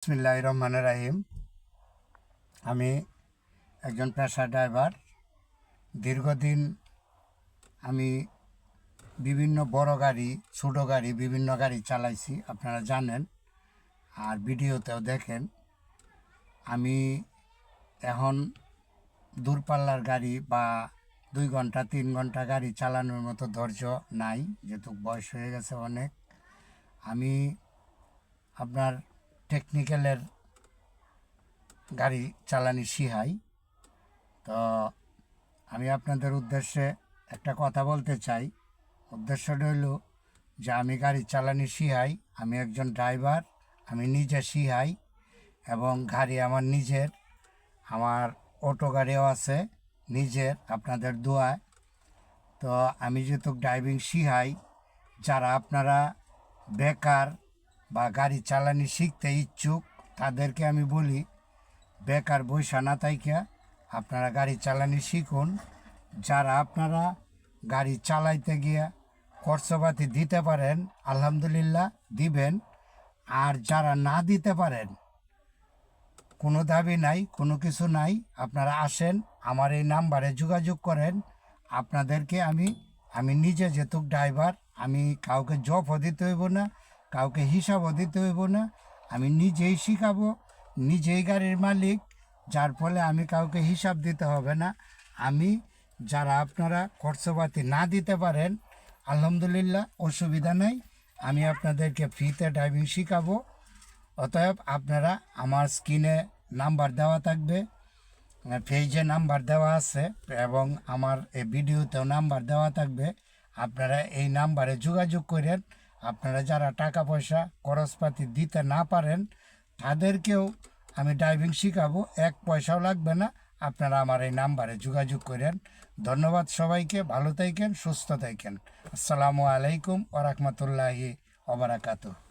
বিসমিল্লাহির রহমানির রহিম। আমি একজন পেশা ড্রাইভার। দীর্ঘদিন আমি বিভিন্ন বড় গাড়ি, ছোটো গাড়ি, বিভিন্ন গাড়ি চালাইছি, আপনারা জানেন, আর ভিডিওতেও দেখেন। আমি এখন দূরপাল্লার গাড়ি বা 2 ঘন্টা 3 ঘন্টা গাড়ি চালানোর মতো ধৈর্য নাই, যেহেতু বয়স হয়ে গেছে অনেক। আমি আপনার টেকনিক্যালের গাড়ি চালানি শিখাই। তো আমি আপনাদের উদ্দেশ্যে একটা কথা বলতে চাই। উদ্দেশ্যটা হইল যে আমি গাড়ি চালানি শিখাই, আমি একজন ড্রাইভার, আমি নিজে শিখাই এবং গাড়ি আমার নিজের, আমার অটো গাড়িও আছে নিজের, আপনাদের দোয়ায়। তো আমি যেহেতু ড্রাইভিং শিখাই, যারা আপনারা বেকার বা গাড়ি চালানি শিখতে ইচ্ছুক তাদেরকে আমি বলি, বেকার বইসা না তাইকা আপনারা গাড়ি চালানি শিখুন। যারা আপনারা গাড়ি চালাইতে গিয়া খরচপাতি দিতে পারেন, আলহামদুলিল্লাহ দিবেন। আর যারা না দিতে পারেন, কোনো দাবি নাই, কোনো কিছু নাই, আপনারা আসেন আমার এই নাম্বারে যোগাযোগ করেন। আপনাদেরকে আমি নিজে যেহেতু ড্রাইভার, আমি কাউকে জবও দিতে হইব না, কাউকে হিসাবও দিতে হইব না, আমি নিজেই শিখাবো, নিজেই গাড়ির মালিক, যার ফলে আমি কাউকে হিসাব দিতে হবে না। আমি যারা আপনারা খরচপাতি না দিতে পারেন, আলহামদুলিল্লাহ অসুবিধা নেই, আমি আপনাদেরকে ফ্রিতে ড্রাইভিং শিখাবো। অতএব আপনারা আমার স্ক্রিনে নাম্বার দেওয়া থাকবে, পেজে নাম্বার দেওয়া আছে এবং আমার এই ভিডিওতেও নাম্বার দেওয়া থাকবে। আপনারা এই নাম্বারে যোগাযোগ করেন। আপনারা যারা টাকা পয়সা খরচপাতি দিতে না পারেন তাদেরকেও আমি ড্রাইভিং শিখাবো, 1 পয়সাও লাগবে না। আপনারা আমার এই নাম্বারে যোগাযোগ করেন। ধন্যবাদ সবাইকে, ভালো থাকেন, সুস্থ থাকেন। আসসালামু আলাইকুম ওয়া রাহমাতুল্লাহি ওয়া বারাকাতুহু।